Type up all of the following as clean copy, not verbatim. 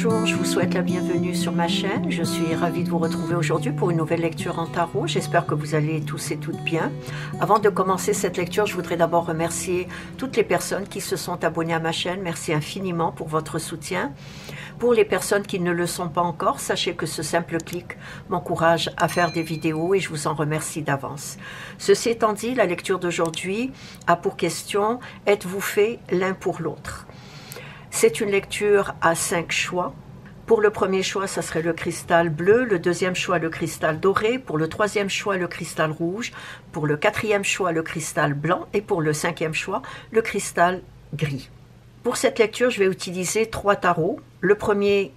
Bonjour, je vous souhaite la bienvenue sur ma chaîne. Je suis ravie de vous retrouver aujourd'hui pour une nouvelle lecture en tarot. J'espère que vous allez tous et toutes bien. Avant de commencer cette lecture, je voudrais d'abord remercier toutes les personnes qui se sont abonnées à ma chaîne. Merci infiniment pour votre soutien. Pour les personnes qui ne le sont pas encore, sachez que ce simple clic m'encourage à faire des vidéos et je vous en remercie d'avance. Ceci étant dit, la lecture d'aujourd'hui a pour question « Êtes-vous fait l'un pour l'autre ?» C'est une lecture à 5 choix. Pour le premier choix, ça serait le cristal bleu. Le deuxième choix, le cristal doré. Pour le troisième choix, le cristal rouge. Pour le quatrième choix, le cristal blanc. Et pour le cinquième choix, le cristal gris. Pour cette lecture, je vais utiliser 3 tarots. Le premier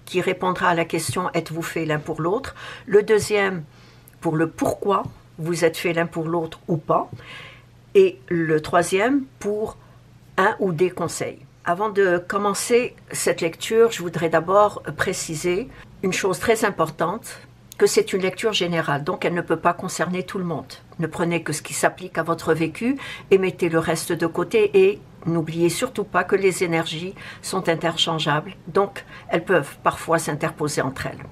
qui répondra à la question « Êtes-vous fait l'un pour l'autre ?» Le deuxième pour le « Pourquoi vous êtes fait l'un pour l'autre ou pas ?» Et le troisième pour un ou des conseils. Avant de commencer cette lecture, je voudrais d'abord préciser une chose très importante, que c'est une lecture générale, donc elle ne peut pas concerner tout le monde. Ne prenez que ce qui s'applique à votre vécu et mettez le reste de côté et n'oubliez surtout pas que les énergies sont interchangeables, donc elles peuvent parfois s'interposer entre elles.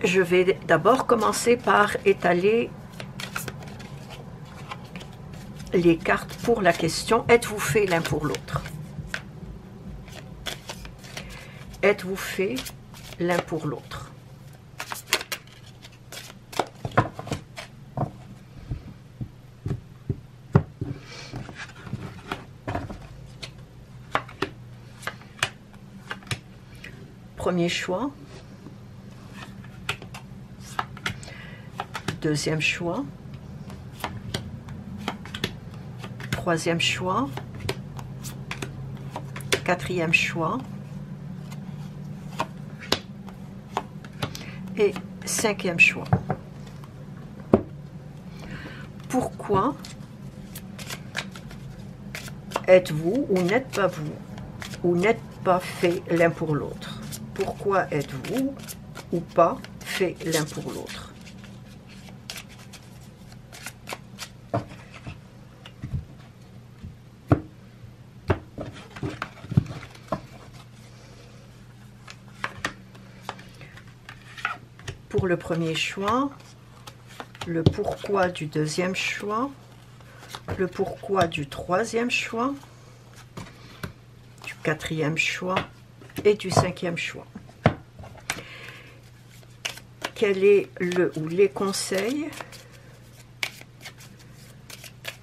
Je vais d'abord commencer par étaler les cartes pour la question « Êtes-vous fait l'un pour l'autre » Êtes-vous fait l'un pour l'autre? Premier choix. Deuxième choix. Troisième choix, quatrième choix et cinquième choix. Pourquoi êtes-vous ou n'êtes pas vous ou n'êtes pas fait l'un pour l'autre? Pourquoi êtes-vous ou pas fait l'un pour l'autre? Pour le premier choix, le pourquoi du deuxième choix, le pourquoi du troisième choix, du quatrième choix et du cinquième choix. Quel est le ou les conseils?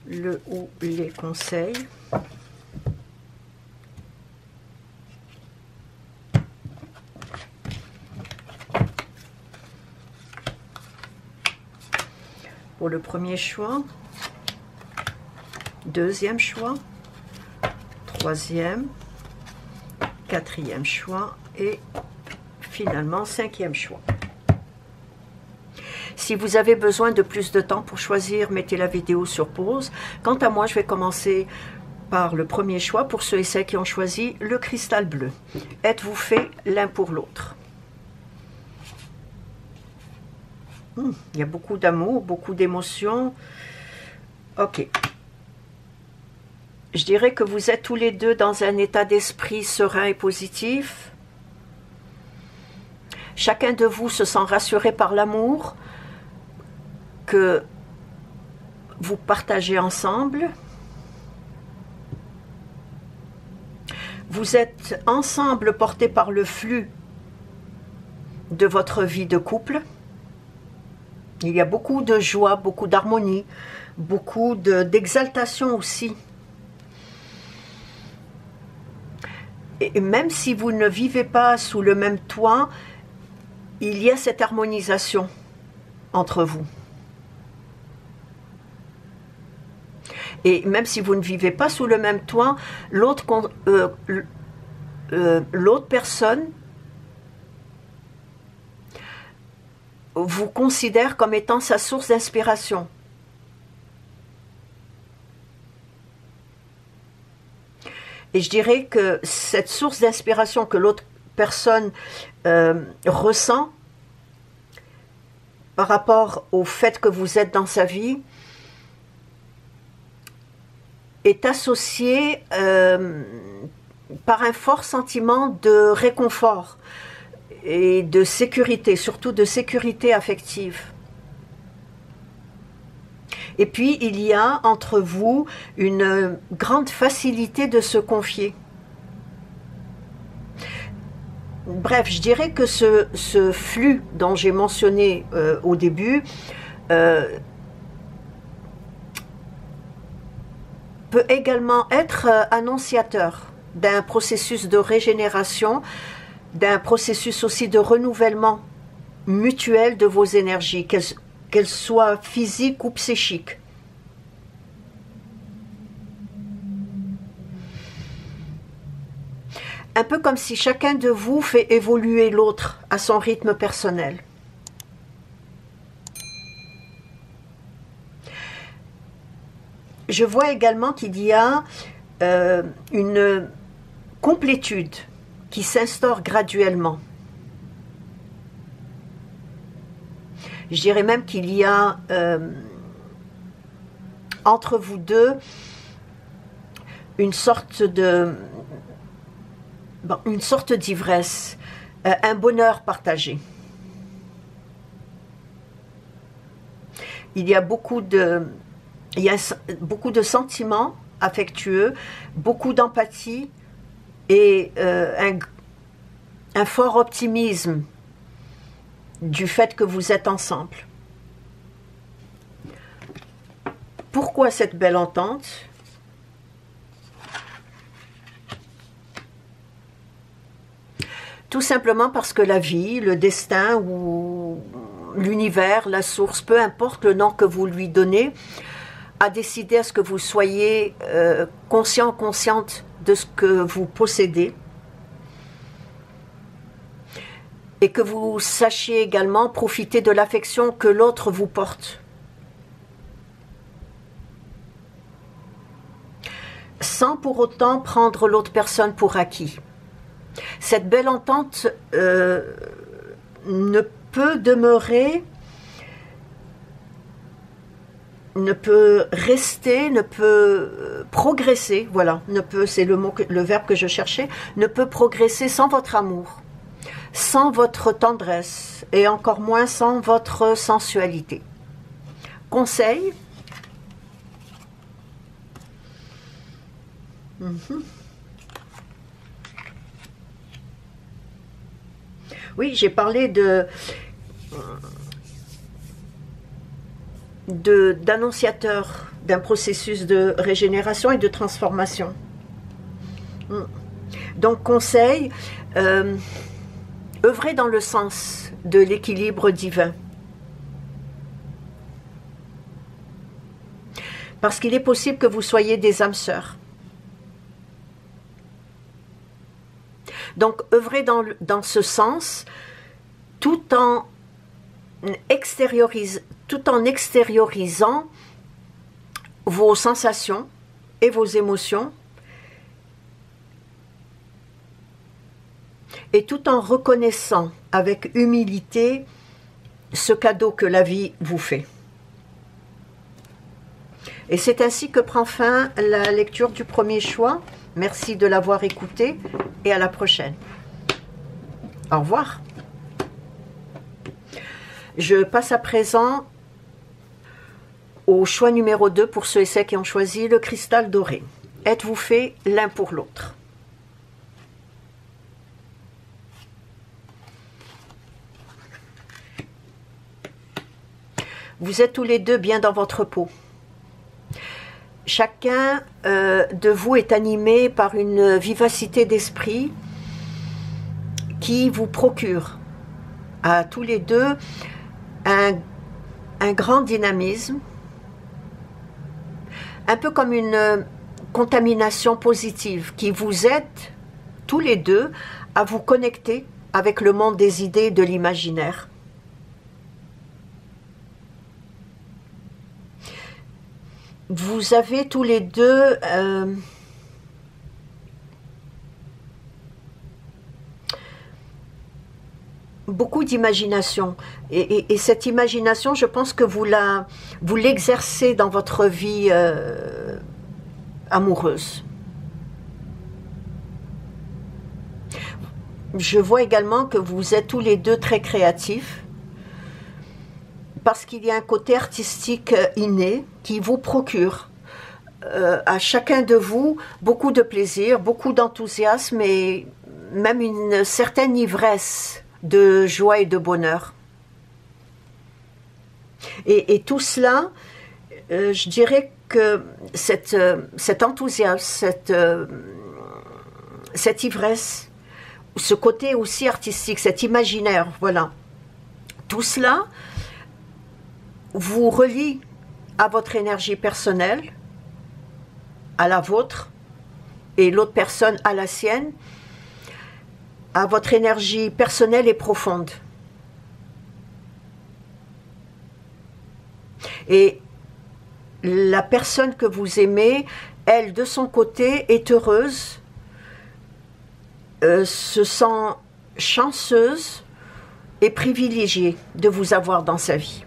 Le ou les conseils. Pour le premier choix, deuxième choix, troisième, quatrième choix et finalement cinquième choix. Si vous avez besoin de plus de temps pour choisir, mettez la vidéo sur pause. Quant à moi, je vais commencer par le premier choix pour ceux et celles qui ont choisi le cristal bleu. Êtes-vous fait l'un pour l'autre? Il y a beaucoup d'amour, beaucoup d'émotions. Ok. Je dirais que vous êtes tous les deux dans un état d'esprit serein et positif. Chacun de vous se sent rassuré par l'amour que vous partagez ensemble. Vous êtes ensemble portés par le flux de votre vie de couple. Il y a beaucoup de joie, beaucoup d'harmonie, beaucoup d'exaltation aussi. Et même si vous ne vivez pas sous le même toit, il y a cette harmonisation entre vous. Et même si vous ne vivez pas sous le même toit, l'autre personne vous considère comme étant sa source d'inspiration. Et je dirais que cette source d'inspiration que l'autre personne ressent par rapport au fait que vous êtes dans sa vie, est associé par un fort sentiment de réconfort et de sécurité, surtout de sécurité affective. Et puis, il y a entre vous une grande facilité de se confier. Bref, je dirais que ce flux dont j'ai mentionné au début peut également être annonciateur d'un processus de régénération, d'un processus aussi de renouvellement mutuel de vos énergies, qu'elles soient physiques ou psychiques. Un peu comme si chacun de vous fait évoluer l'autre à son rythme personnel. Je vois également qu'il y a une complétude qui s'instaure graduellement. Je dirais même qu'il y a entre vous deux une sorte d'ivresse, un bonheur partagé. Il y a beaucoup de sentiments affectueux, beaucoup d'empathie et un fort optimisme du fait que vous êtes ensemble. Pourquoi cette belle entente? Tout simplement parce que la vie, le destin ou l'univers, la source, peu importe le nom que vous lui donnez, a décidé à ce que vous soyez conscient, consciente de ce que vous possédez et que vous sachiez également profiter de l'affection que l'autre vous porte. Sans pour autant prendre l'autre personne pour acquis. Cette belle entente ne peut demeurer, ne peut rester, ne peut progresser, voilà, c'est le verbe que je cherchais, ne peut progresser sans votre amour, sans votre tendresse et encore moins sans votre sensualité. Conseil. Oui, j'ai parlé d'annonciateur d'un processus de régénération et de transformation. Donc, conseil, œuvrez dans le sens de l'équilibre divin. Parce qu'il est possible que vous soyez des âmes sœurs. Donc, œuvrez dans ce sens tout en extériorisant vos sensations et vos émotions et tout en reconnaissant avec humilité ce cadeau que la vie vous fait. Et c'est ainsi que prend fin la lecture du premier choix. Merci de l'avoir écouté et à la prochaine. Au revoir. Je passe à présent au choix numéro 2 pour ceux et celles qui ont choisi le cristal doré. Êtes-vous fait l'un pour l'autre? Vous êtes tous les deux bien dans votre peau. Chacun de vous est animé par une vivacité d'esprit qui vous procure à tous les deux un grand dynamisme, un peu comme une contamination positive qui vous aide tous les deux à vous connecter avec le monde des idées et de l'imaginaire. Vous avez tous les deux beaucoup d'imagination. Et cette imagination, je pense que vous l'exercez dans votre vie amoureuse. Je vois également que vous êtes tous les deux très créatifs, parce qu'il y a un côté artistique inné qui vous procure à chacun de vous beaucoup de plaisir, beaucoup d'enthousiasme et même une certaine ivresse de joie et de bonheur. Et tout cela, je dirais que cet enthousiasme, cette ivresse, ce côté aussi artistique, cet imaginaire, voilà, tout cela vous relie à votre énergie personnelle, à la vôtre, et l'autre personne à la sienne, à votre énergie personnelle et profonde. Et la personne que vous aimez, elle, de son côté, est heureuse, se sent chanceuse et privilégiée de vous avoir dans sa vie.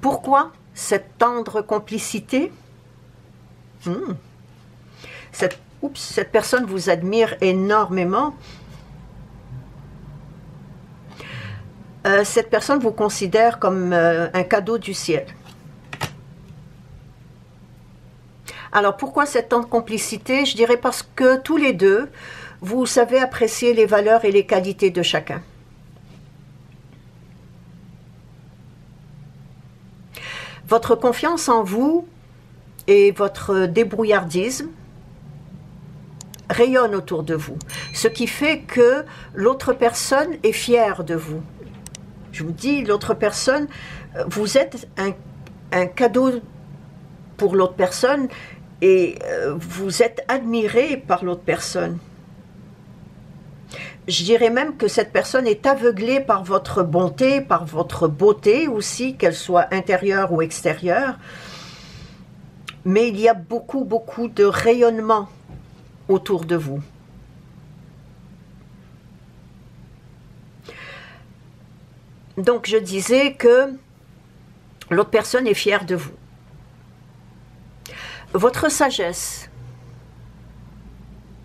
Pourquoi cette tendre complicité? Cette personne vous admire énormément. Cette personne vous considère comme un cadeau du ciel. Alors pourquoi cette tendre complicité? Je dirais parce que tous les deux, vous savez apprécier les valeurs et les qualités de chacun. Votre confiance en vous et votre débrouillardisme rayonnent autour de vous, ce qui fait que l'autre personne est fière de vous. Je vous dis, l'autre personne, vous êtes un cadeau pour l'autre personne et vous êtes admiré par l'autre personne. Je dirais même que cette personne est aveuglée par votre bonté, par votre beauté aussi, qu'elle soit intérieure ou extérieure. Mais il y a beaucoup, beaucoup de rayonnement autour de vous. Donc je disais que l'autre personne est fière de vous. Votre sagesse,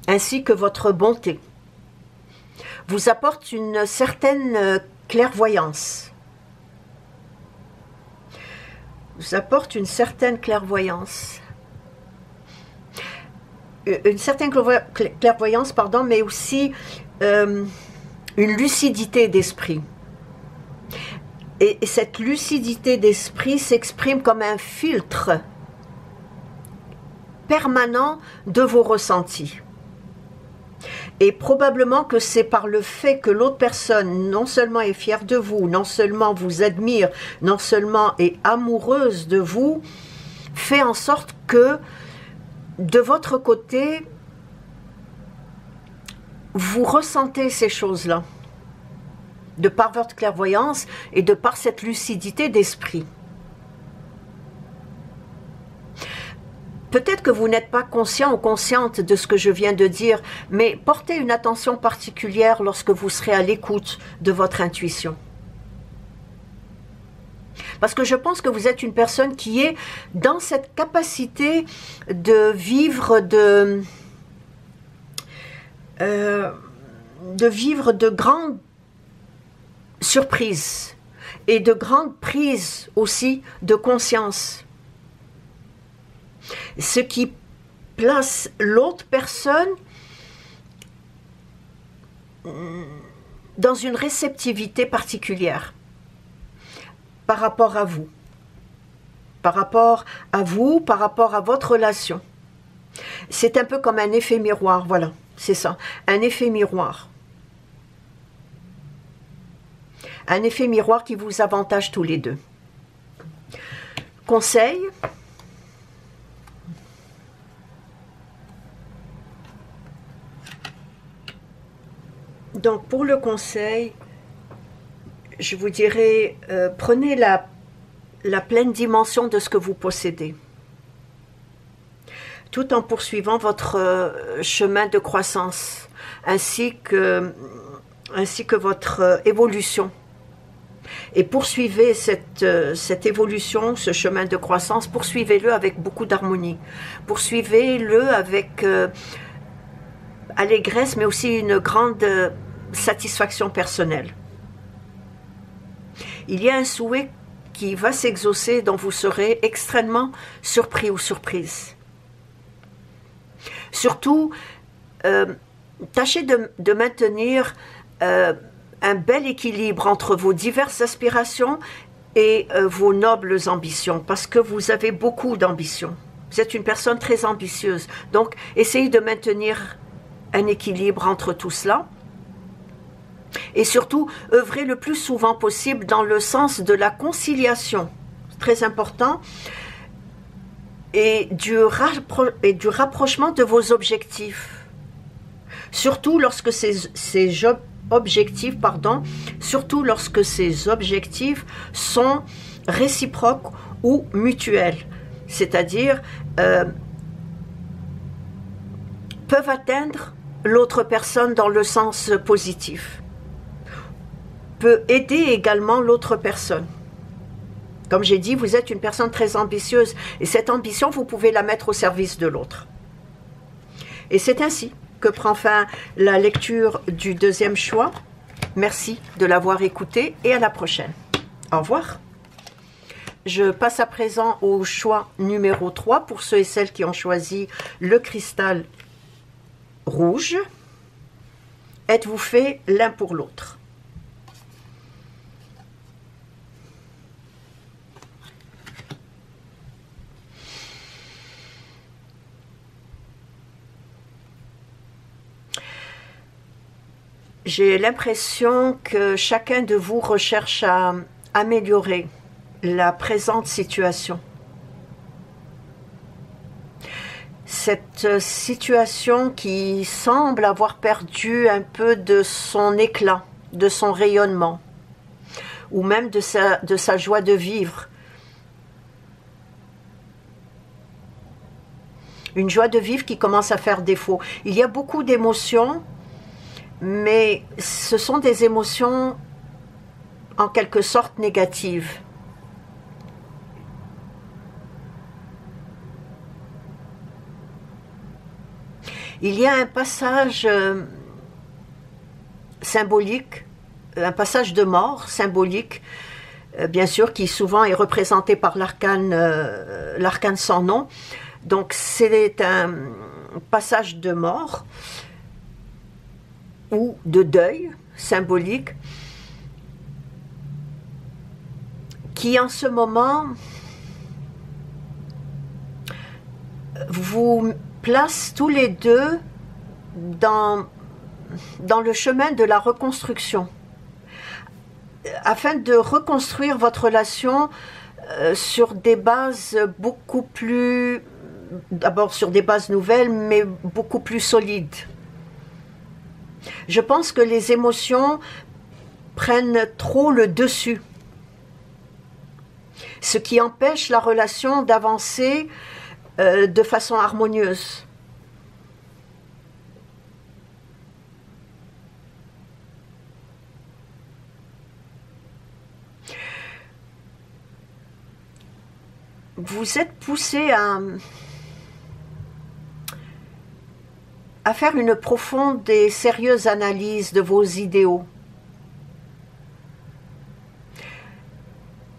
ainsi que votre bonté, vous apporte une certaine clairvoyance. Vous apporte une certaine clairvoyance. Une certaine clairvoyance, pardon, mais aussi une lucidité d'esprit. Et cette lucidité d'esprit s'exprime comme un filtre permanent de vos ressentis. Et probablement que c'est par le fait que l'autre personne non seulement est fière de vous, non seulement vous admire, non seulement est amoureuse de vous, fait en sorte que de votre côté, vous ressentez ces choses-là, de par votre clairvoyance et de par cette lucidité d'esprit. Peut-être que vous n'êtes pas conscient ou consciente de ce que je viens de dire, mais portez une attention particulière lorsque vous serez à l'écoute de votre intuition. Parce que je pense que vous êtes une personne qui est dans cette capacité de vivre de grandes surprises et de grandes prises aussi de conscience. Ce qui place l'autre personne dans une réceptivité particulière par rapport à vous, par rapport à votre relation. C'est un peu comme un effet miroir, voilà, c'est ça, un effet miroir. Un effet miroir qui vous avantage tous les deux. Conseil. Donc pour le conseil, je vous dirais, prenez la pleine dimension de ce que vous possédez, tout en poursuivant votre chemin de croissance, ainsi que votre évolution. Et poursuivez cette évolution, ce chemin de croissance, poursuivez-le avec beaucoup d'harmonie. Poursuivez-le avec allégresse, mais aussi une grande satisfaction personnelle. Il y a un souhait qui va s'exaucer, dont vous serez extrêmement surpris ou surprise. Surtout, tâchez de maintenir un bel équilibre entre vos diverses aspirations et vos nobles ambitions, parce que vous avez beaucoup d'ambitions. Vous êtes une personne très ambitieuse. Donc, essayez de maintenir un équilibre entre tout cela. Et surtout, œuvrez le plus souvent possible dans le sens de la conciliation. C'est très important. Et du rapprochement de vos objectifs. Surtout lorsque ces objectifs sont réciproques ou mutuels. C'est-à-dire peuvent atteindre l'autre personne dans le sens positif. Peut aider également l'autre personne. Comme j'ai dit, vous êtes une personne très ambitieuse et cette ambition, vous pouvez la mettre au service de l'autre. Et c'est ainsi que prend fin la lecture du deuxième choix. Merci de l'avoir écouté et à la prochaine. Au revoir. Je passe à présent au choix numéro 3 pour ceux et celles qui ont choisi le cristal rouge. Êtes-vous fait l'un pour l'autre? J'ai l'impression que chacun de vous recherche à améliorer la présente situation. Cette situation qui semble avoir perdu un peu de son éclat, de son rayonnement, ou même de sa joie de vivre. Une joie de vivre qui commence à faire défaut. Il y a beaucoup d'émotions, mais ce sont des émotions en quelque sorte négatives. Il y a un passage symbolique, un passage de mort symbolique, bien sûr, qui souvent est représenté par l'arcane sans nom. Donc c'est un passage de mort ou de deuil symbolique qui en ce moment vous place tous les deux dans le chemin de la reconstruction afin de reconstruire votre relation sur des bases beaucoup plus, d'abord sur des bases nouvelles, mais beaucoup plus solides. Je pense que les émotions prennent trop le dessus, ce qui empêche la relation d'avancer de façon harmonieuse. Vous êtes poussé à faire une profonde et sérieuse analyse de vos idéaux.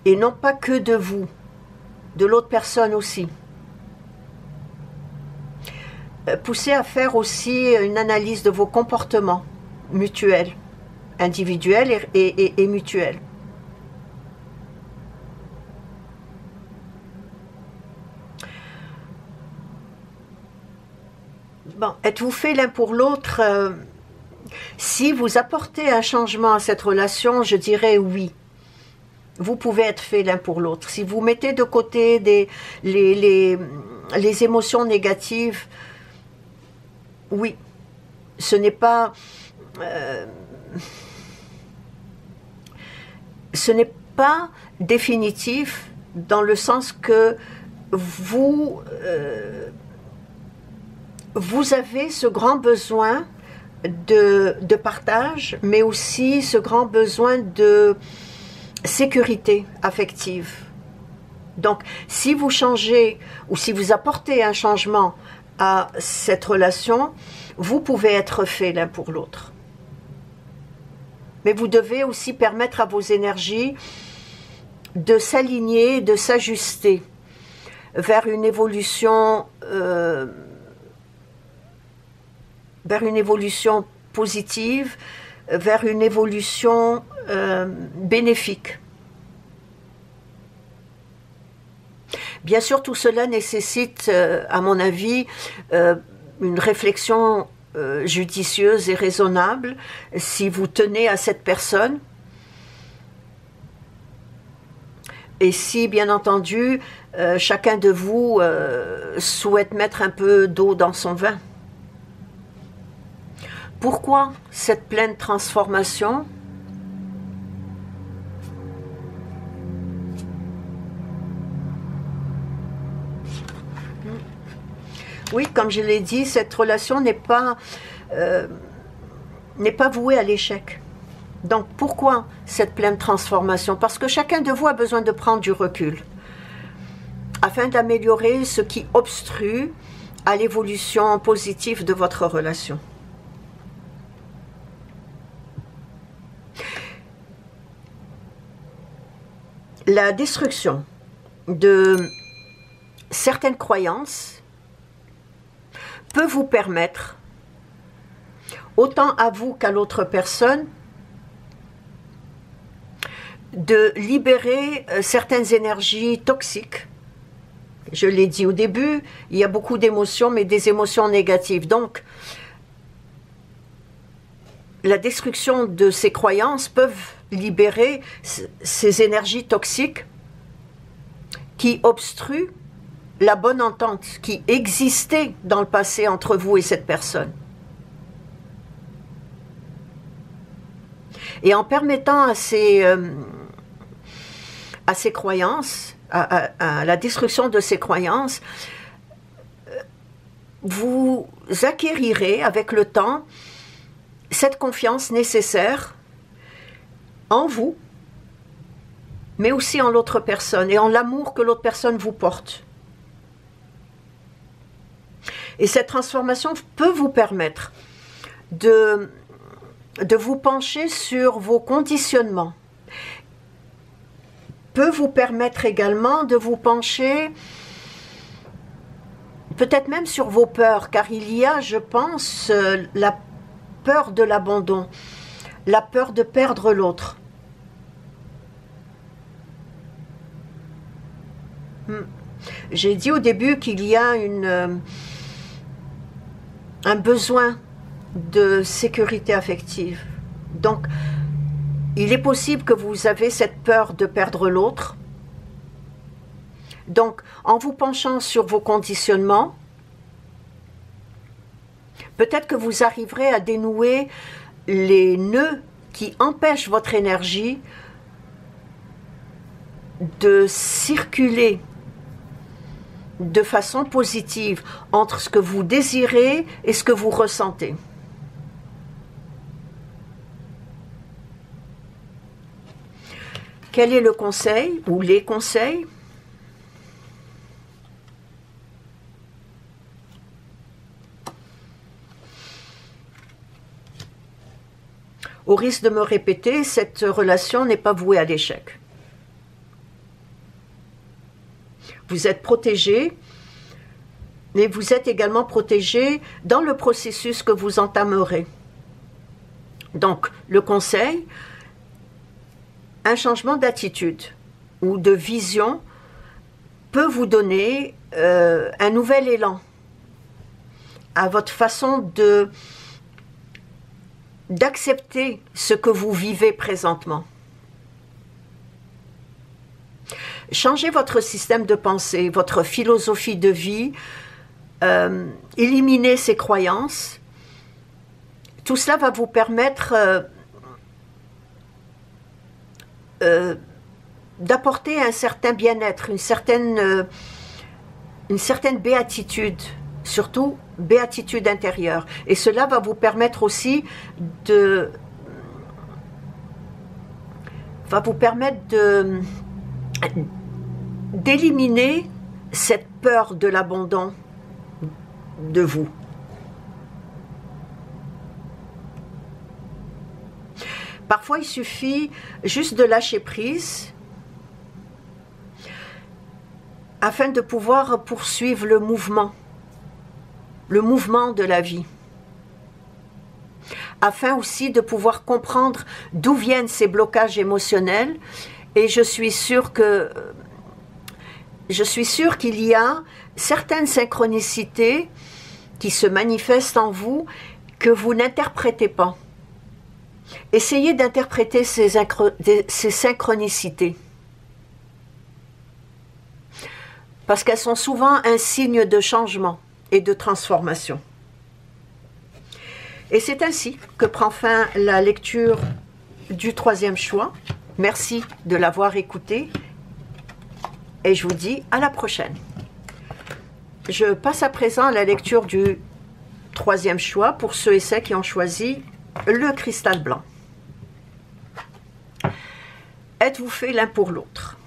Et non pas que de vous, de l'autre personne aussi. Poussé à faire aussi une analyse de vos comportements mutuels, individuels et mutuels. Bon, êtes-vous fait l'un pour l'autre? Si vous apportez un changement à cette relation, je dirais oui. Vous pouvez être fait l'un pour l'autre. Si vous mettez de côté les émotions négatives, oui, ce n'est pas définitif dans le sens que vous avez ce grand besoin de partage, mais aussi ce grand besoin sécurité affective. Donc, si vous changez ou si vous apportez un changement à cette relation, vous pouvez être fait l'un pour l'autre. Mais vous devez aussi permettre à vos énergies de s'aligner, de s'ajuster vers une évolution positive, vers une évolution bénéfique. Bien sûr, tout cela nécessite, à mon avis, une réflexion judicieuse et raisonnable si vous tenez à cette personne. Et si, bien entendu, chacun de vous souhaite mettre un peu d'eau dans son vin. Pourquoi cette pleine transformation ? Oui, comme je l'ai dit, cette relation n'est pas vouée à l'échec. Donc, pourquoi cette pleine transformation? Parce que chacun de vous a besoin de prendre du recul afin d'améliorer ce qui obstrue à l'évolution positive de votre relation. La destruction de certaines croyances peut vous permettre, autant à vous qu'à l'autre personne, de libérer certaines énergies toxiques. Je l'ai dit au début, il y a beaucoup d'émotions, mais des émotions négatives. Donc, la destruction de ces croyances peuvent libérer ces énergies toxiques qui obstruent la bonne entente qui existait dans le passé entre vous et cette personne. Et en permettant à ces croyances, à la destruction de ces croyances, vous acquérirez avec le temps cette confiance nécessaire en vous, mais aussi en l'autre personne et en l'amour que l'autre personne vous porte. Et cette transformation peut vous permettre de vous pencher sur vos conditionnements, peut vous permettre également de vous pencher peut-être même sur vos peurs, car il y a, je pense, la peur de l'abandon, la peur de perdre l'autre. J'ai dit au début qu'il y a un besoin de sécurité affective. Donc, il est possible que vous avez cette peur de perdre l'autre. Donc, en vous penchant sur vos conditionnements, peut-être que vous arriverez à dénouer les nœuds qui empêchent votre énergie de circuler de façon positive entre ce que vous désirez et ce que vous ressentez. Quel est le conseil ou les conseils? Au risque de me répéter, cette relation n'est pas vouée à l'échec. Vous êtes protégé, mais vous êtes également protégé dans le processus que vous entamerez. Donc, le conseil, un changement d'attitude ou de vision peut vous donner un nouvel élan à votre façon d'accepter ce que vous vivez présentement. Changez votre système de pensée, votre philosophie de vie, éliminez ces croyances. Tout cela va vous permettre d'apporter un certain bien-être, une certaine béatitude, surtout béatitude intérieure. Et cela va vous permettre aussi va vous permettre d'éliminer cette peur de l'abandon de vous. Parfois, il suffit juste de lâcher prise afin de pouvoir poursuivre le mouvement de la vie. Afin aussi de pouvoir comprendre d'où viennent ces blocages émotionnels. Et je suis sûre qu'il y a certaines synchronicités qui se manifestent en vous que vous n'interprétez pas. Essayez d'interpréter ces synchronicités. Parce qu'elles sont souvent un signe de changement et de transformation. Et c'est ainsi que prend fin la lecture du troisième choix. Merci de l'avoir écouté et je vous dis à la prochaine. Je passe à présent à la lecture du troisième choix pour ceux et celles qui ont choisi le cristal blanc. Êtes-vous fait l'un pour l'autre?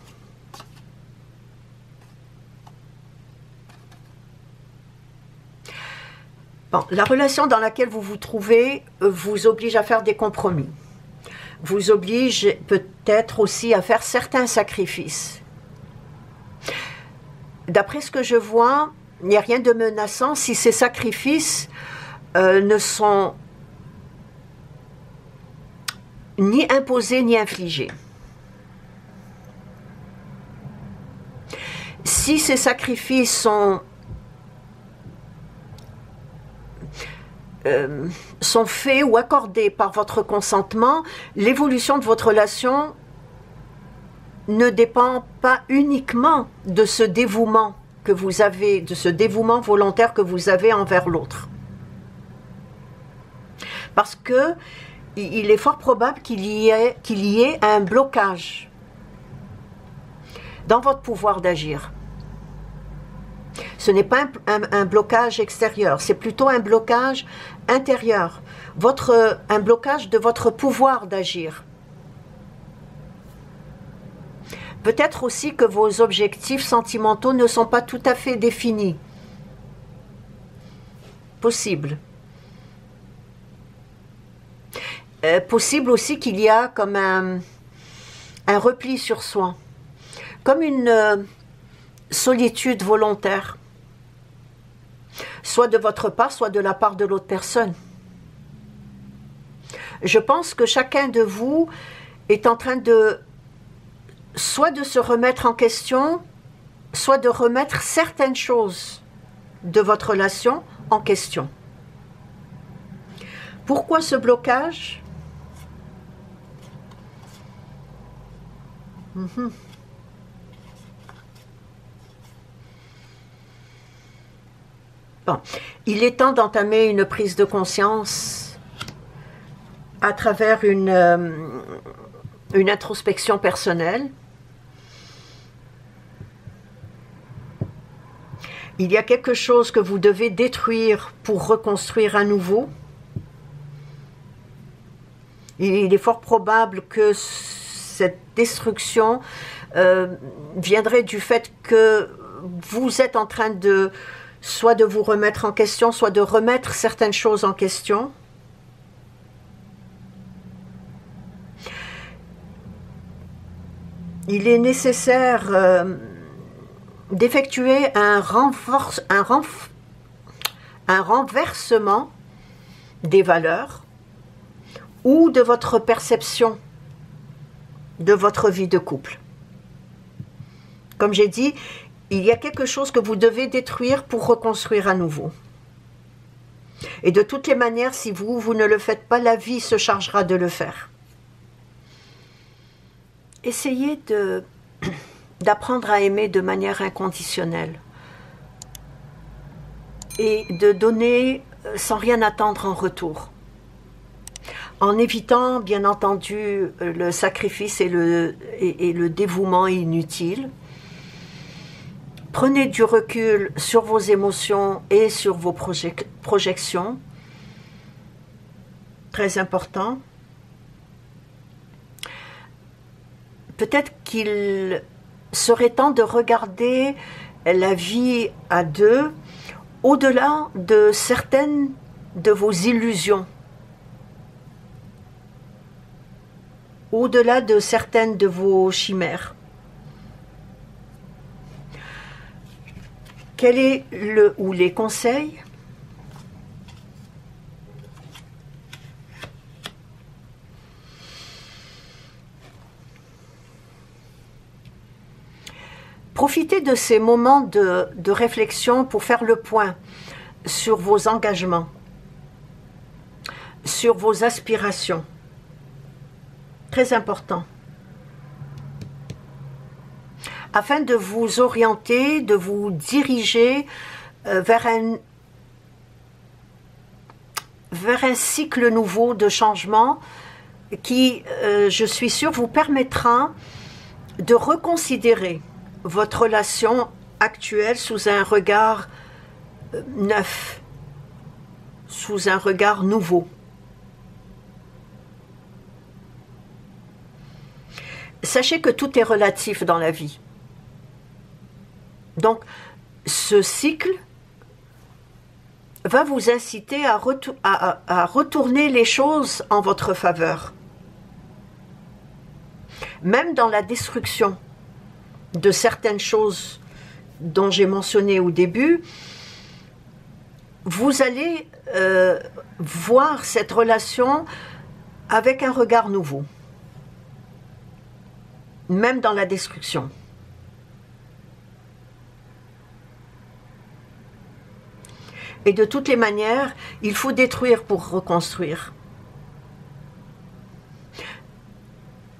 Bon, la relation dans laquelle vous vous trouvez vous oblige à faire des compromis. Vous oblige peut-être aussi à faire certains sacrifices. D'après ce que je vois, il n'y a rien de menaçant si ces sacrifices ne sont ni imposés ni infligés. Si ces sacrifices sont faits ou accordés par votre consentement, l'évolution de votre relation ne dépend pas uniquement de ce dévouement que vous avez, de ce dévouement volontaire que vous avez envers l'autre. Parce que il est fort probable qu'il y ait un blocage dans votre pouvoir d'agir. Ce n'est pas un blocage extérieur, c'est plutôt un blocage intérieur, un blocage de votre pouvoir d'agir. Peut-être aussi que vos objectifs sentimentaux ne sont pas tout à fait définis. Possible. Possible aussi qu'il y a comme un repli sur soi, comme une solitude volontaire, soit de votre part, soit de la part de l'autre personne. Je pense que chacun de vous est en train soit de se remettre en question, soit de remettre certaines choses de votre relation en question. Pourquoi ce blocage? Bon, il est temps d'entamer une prise de conscience à travers une introspection personnelle. Il y a quelque chose que vous devez détruire pour reconstruire à nouveau. Il est fort probable que cette destruction viendrait du fait que vous êtes en train soit de vous remettre en question, soit de remettre certaines choses en question. Il est nécessaire d'effectuer un renversement des valeurs ou de votre perception de votre vie de couple. Comme j'ai dit, il y a quelque chose que vous devez détruire pour reconstruire à nouveau. Et de toutes les manières, si vous ne le faites pas, la vie se chargera de le faire. Essayez d'apprendre à aimer de manière inconditionnelle et de donner sans rien attendre en retour. En évitant, bien entendu, le sacrifice et le dévouement inutile. Prenez du recul sur vos émotions et sur vos projections. Très important. peut-être qu'il serait temps de regarder la vie à deux au-delà de certaines de vos illusions, au-delà de certaines de vos chimères. Quel est le ou les conseils? Profitez de ces moments de réflexion pour faire le point sur vos engagements, sur vos aspirations. Très important. Afin de vous orienter, de vous diriger vers un cycle nouveau de changement qui, je suis sûre, vous permettra de reconsidérer votre relation actuelle sous un regard neuf, sous un regard nouveau. Sachez que tout est relatif dans la vie. Donc, ce cycle va vous inciter à retourner les choses en votre faveur. Même dans la destruction de certaines choses dont j'ai mentionné au début, vous allez voir cette relation avec un regard nouveau. Même dans la destruction. Et de toutes les manières, il faut détruire pour reconstruire.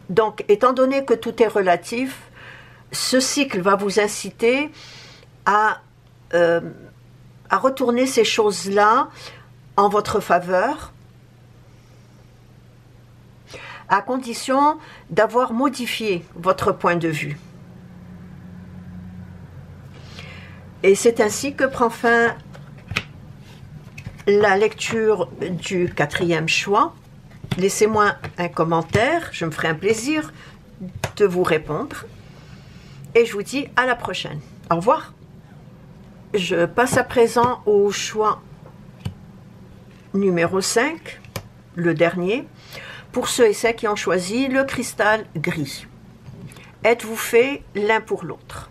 Donc, étant donné que tout est relatif, ce cycle va vous inciter à retourner ces choses-là en votre faveur, à condition d'avoir modifié votre point de vue. Et c'est ainsi que prend fin la lecture du 4e choix. Laissez-moi un commentaire, je me ferai un plaisir de vous répondre. Et je vous dis à la prochaine. Au revoir. Je passe à présent au choix numéro 5, le dernier, pour ceux et celles qui ont choisi le cristal gris. Êtes-vous fait l'un pour l'autre?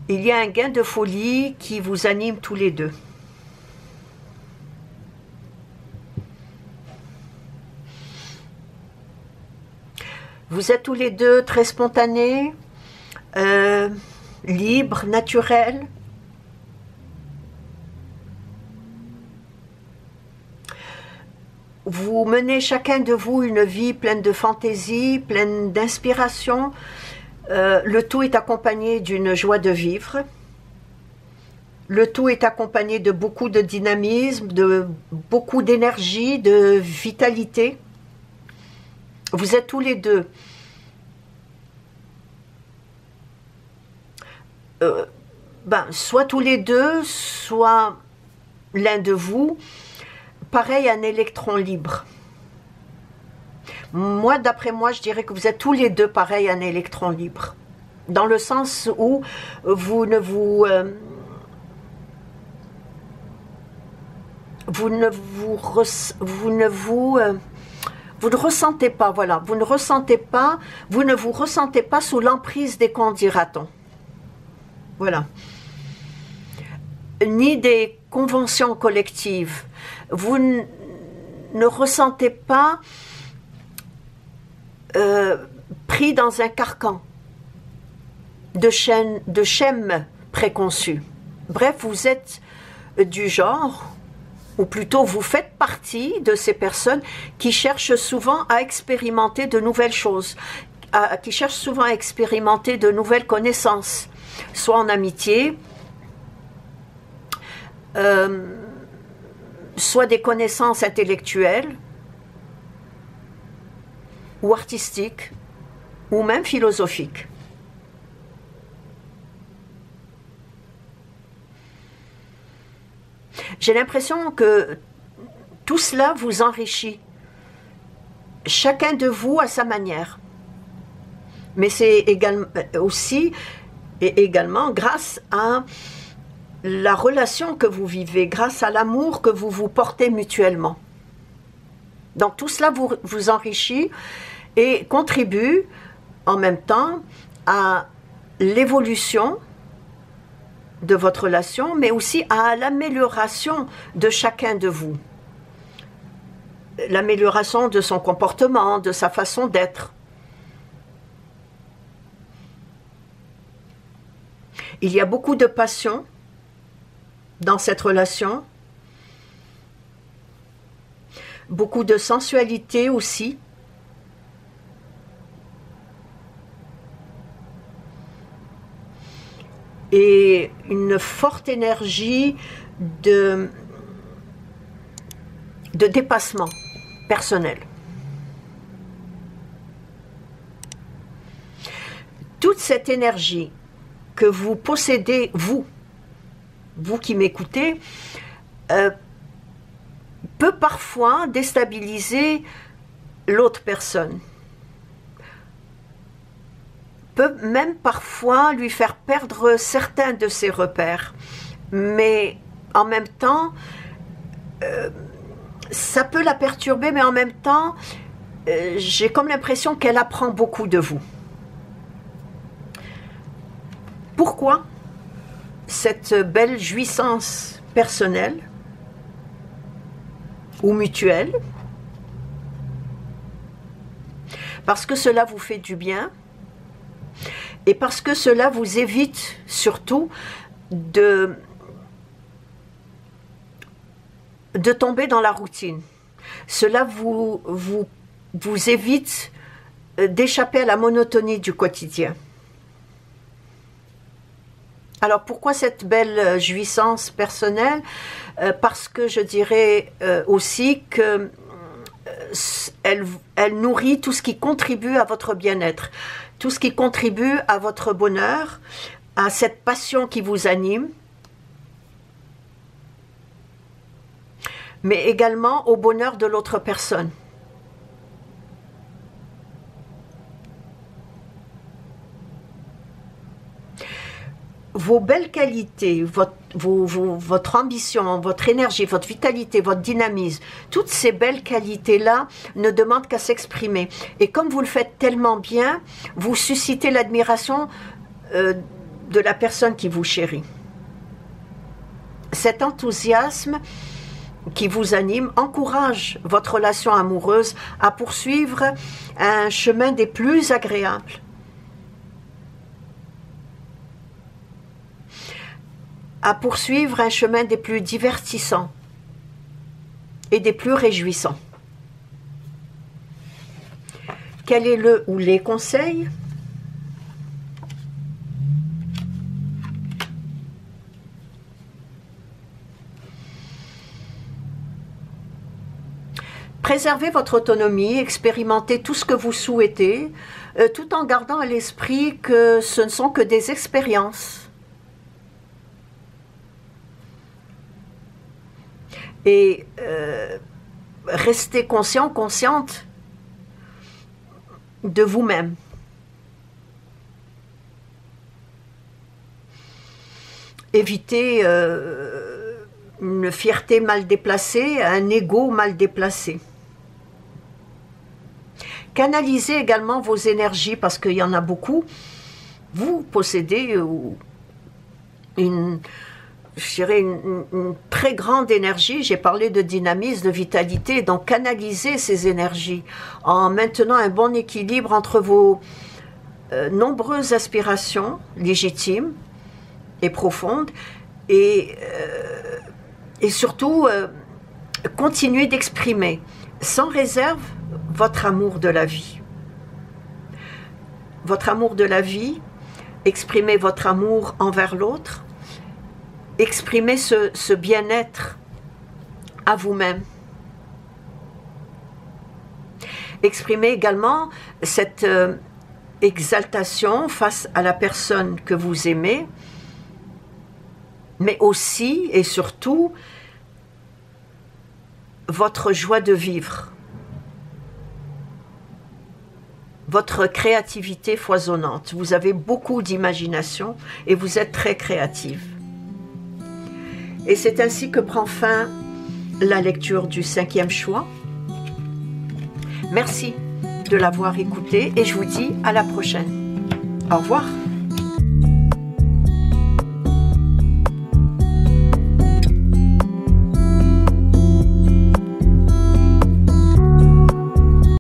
Il y a un gain de folie qui vous anime tous les deux. Vous êtes tous les deux très spontanés, libres, naturels. Vous menez chacun de vous une vie pleine de fantaisie, pleine d'inspiration. Le tout est accompagné d'une joie de vivre. Le tout est accompagné de beaucoup de dynamisme, de beaucoup d'énergie, de vitalité. Vous êtes tous les deux soit tous les deux, soit l'un de vous, pareil à un électron libre. Moi, d'après moi, je dirais que vous êtes tous les deux pareil à un électron libre. Dans le sens où vous ne ressentez pas, voilà, vous ne vous ressentez pas sous l'emprise des qu'en dira-t-on. Voilà. Ni des conventions collectives. Vous ne ressentez pas pris dans un carcan de schèmes préconçus. Bref, vous êtes du genre, ou plutôt vous faites partie de ces personnes qui cherchent souvent à expérimenter de nouvelles choses, qui cherchent souvent à expérimenter de nouvelles connaissances, soit en amitié, soit des connaissances intellectuelles, ou artistiques, ou même philosophiques. J'ai l'impression que tout cela vous enrichit. Chacun de vous à sa manière. Mais c'est également grâce à la relation que vous vivez, grâce à l'amour que vous vous portez mutuellement. Donc tout cela vous enrichit et contribue en même temps à l'évolution de votre relation, mais aussi à l'amélioration de chacun de vous. L'amélioration de son comportement, de sa façon d'être. Il y a beaucoup de passion dans cette relation, beaucoup de sensualité aussi. Et une forte énergie de dépassement personnel. Toute cette énergie que vous possédez, vous qui m'écoutez, peut parfois déstabiliser l'autre personne. Peut même parfois lui faire perdre certains de ses repères. Mais en même temps, ça peut la perturber, mais en même temps, j'ai comme l'impression qu'elle apprend beaucoup de vous. Pourquoi cette belle jouissance personnelle ou mutuelle? Parce que cela vous fait du bien et parce que cela vous évite surtout de tomber dans la routine. Cela vous évite d'échapper à la monotonie du quotidien. Alors pourquoi cette belle jouissance personnelle? Parce que je dirais aussi que elle nourrit tout ce qui contribue à votre bien-être, tout ce qui contribue à votre bonheur, à cette passion qui vous anime, mais également au bonheur de l'autre personne. Vos belles qualités, votre ambition, votre énergie, votre vitalité, votre dynamisme, toutes ces belles qualités-là ne demandent qu'à s'exprimer. Et comme vous le faites tellement bien, vous suscitez l'admiration de la personne qui vous chérit. Cet enthousiasme qui vous anime encourage votre relation amoureuse à poursuivre un chemin des plus agréables. À poursuivre un chemin des plus divertissants et des plus réjouissants. Quel est le ou les conseils? Préservez votre autonomie, expérimentez tout ce que vous souhaitez, tout en gardant à l'esprit que ce ne sont que des expériences. Et restez conscient, consciente de vous-même. Évitez une fierté mal déplacée, un ego mal déplacé. Canalisez également vos énergies parce qu'il y en a beaucoup. Vous possédez une très grande énergie. J'ai parlé de dynamisme, de vitalité, donc canalisez ces énergies en maintenant un bon équilibre entre vos nombreuses aspirations légitimes et profondes et surtout continuez d'exprimer sans réserve votre amour de la vie. Votre amour de la vie, exprimez votre amour envers l'autre. Exprimez ce bien-être à vous-même. Exprimez également cette exaltation face à la personne que vous aimez, mais aussi et surtout votre joie de vivre, votre créativité foisonnante. Vous avez beaucoup d'imagination et vous êtes très créative. Et c'est ainsi que prend fin la lecture du 5e choix. Merci de l'avoir écouté et je vous dis à la prochaine. Au revoir.